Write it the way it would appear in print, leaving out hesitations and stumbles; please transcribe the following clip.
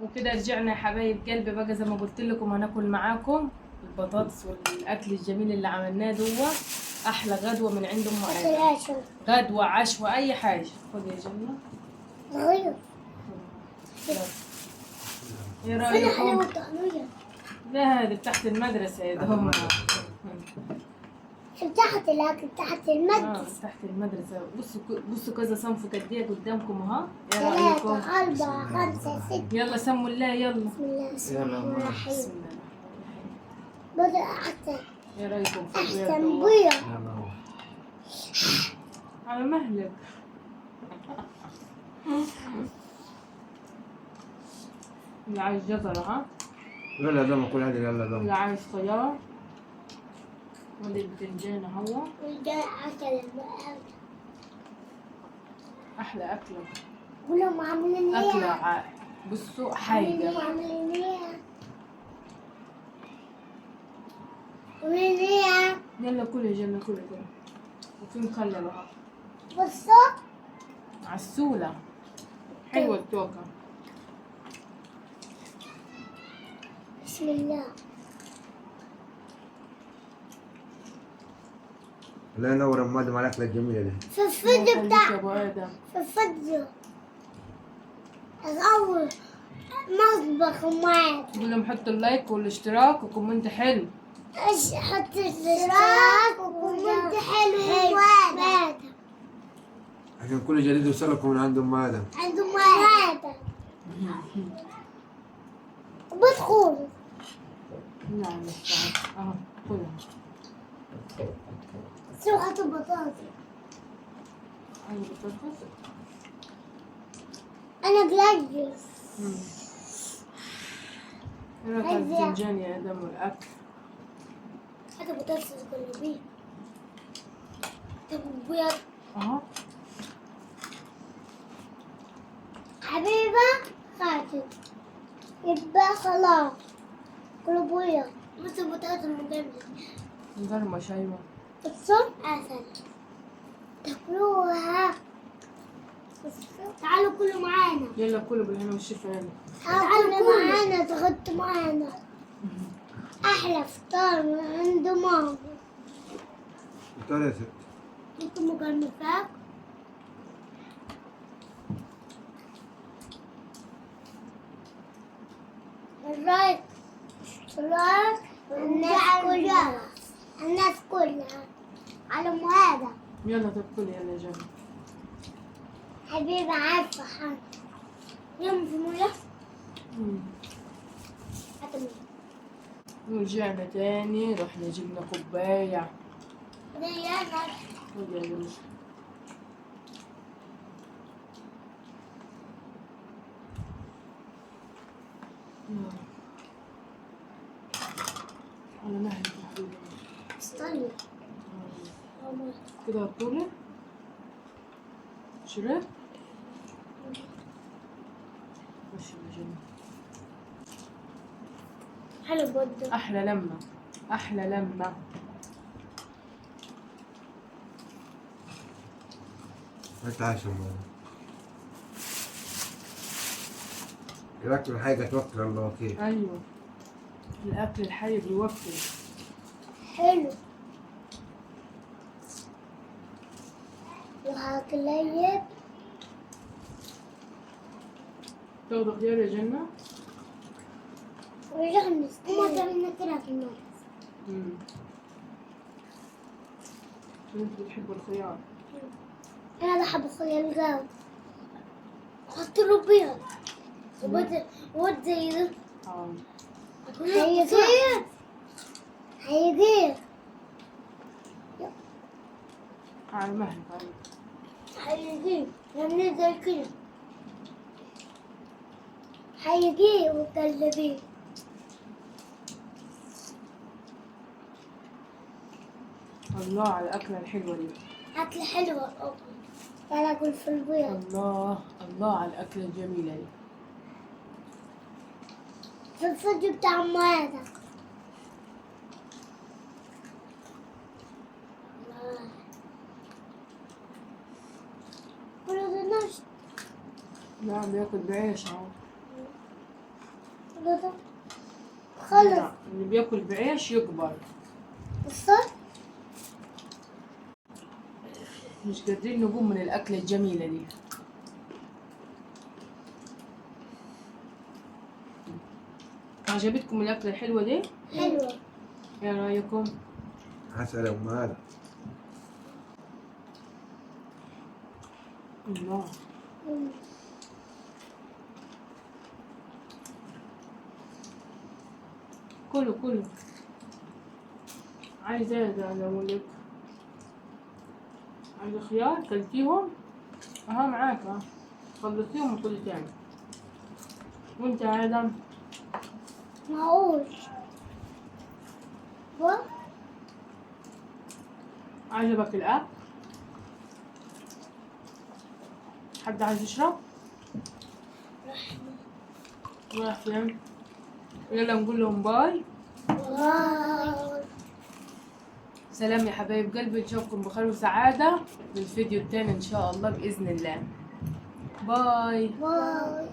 وكده رجعنا يا حبايب قلبي بقى زي ما قلت لكم هناكل معاكم البطاطس والاكل الجميل اللي عملناه دوه. احلى غدوه من عند ام ايمن، غدوه عشوه اي حاجه. خد يا جنة. غير ايه رايكم؟ طعمية لا هذه تحت المدرسه يا دوم. تحت الأكل تحت المدرسة. تحت المدرسه. بصوا كذا صنف قد ايه قدامكم اهو. ايه رايكم؟ 3 4 5 6. يلا سموا الله يلا. بسم الله بسم الله الرحمن الرحيم. بسم الله الرحمن بدأ أحسن الرحيم. ايه رايكم في البيض أحسن دوه؟ بيض. يلا روح. على مهلك. اللي عايز جزرة ها، يلا دم كل هذه يلا اللي دم. عايز خيار، ودي البتنجان اهو. وده أكل احلى اكله. كلهم عاملين اكله إيه؟ بصوا حاجه. عاملين إيه؟ عاملين إيه؟ يلا كل يا جنة كل. وفي مخلل اهو. بصوا عسوله حلوه التوكه. بسم الله. الله ينور المادة مع الأكلة الجميلة دي. في الفيديو يا بتاع ابو ادم. في الفيديو الأول مطبخ معاك. قول لهم حطوا اللايك والاشتراك وكومنت حلو. ايش حط الاشتراك وكومنت حلو واد عشان كل جديد يوصلكم من عند أم آدم. عندهم واد بدخل. نعم مستعد اهو كلها. سلقة البطاطس. ايوه بطاطس. أنا بلجس. ايه رايك على البتنجان يا ادم والاكل؟ هذا بطاطس جلابية. طب بيض اهو. حبيبة خاتم يبقى خلاص كله بيض مثل بطاطس المجمدة. مقرمش ايوه. الصوم عسل تاكلوها. تعالوا كلوا معانا. يلا كلوا بالهنا والشفا يلا. تعالوا كلوا معانا تغطوا معانا. أحلى فطار من عند ماما. فطار يا ست. انتم مجمفات. الرايك اشتراك الناس كلها على هذا. يلا طب كلي يلا يا جنة. حبيبي عارفة حاجة يوم في موية. ورجعنا تاني رحنا جبنا كوباية. خد يا جنة. على مهلك يا حبيبي. استني كده هتطولي. شربت؟ ماشي يا جنة. حلو بده. أحلى لمة أحلى لمة. ما تعيش أم آدم. الأكل الحاجة توكل الله وكيل. أيوة الأكل الحي بيوفر. حلو وهقليب. تاخدوا خيار يا جنة؟ ورجعنا ما تعملنا كده في المدرسة. انتوا بتحبوا الخيار. أنا بحب أخويا الجو. حط له بيض وبد زي ده. هيجيب هيجيب على مهلك عليك. هيجيب نعمل زي كده. هيجيب وتقلبيه. الله على الأكلة الحلوة دي. أكل حلوة أم. تعالى أكل في البيض. الله الله على الأكلة الجميلة دي. في الفيديو بتاع ماذا. كله ده نفس. نعم بياكل بعيش اهو. خلص اللي بياكل بعيش يكبر. الصوت. مش قادرين نقوم من الأكلة الجميلة دي. عجبتكم الأكلة الحلوة دي؟ حلوة. ايه رأيكم؟ عسل يا أم هلا. الله. كله كله. عايزة ايه ده انا اقول لك؟ عايزة خيار كلتيهم؟ اها معاك اه. خلصتيهم وكل تاني. وانت يا ادم؟ معوش. عجبك الأكل؟ حد عايز يشرب؟ رايح فين؟ يلا نقول لهم باي. باي. سلام يا حبايب قلبي، نشوفكم بخير وسعادة في الفيديو التاني إن شاء الله بإذن الله. باي. باي.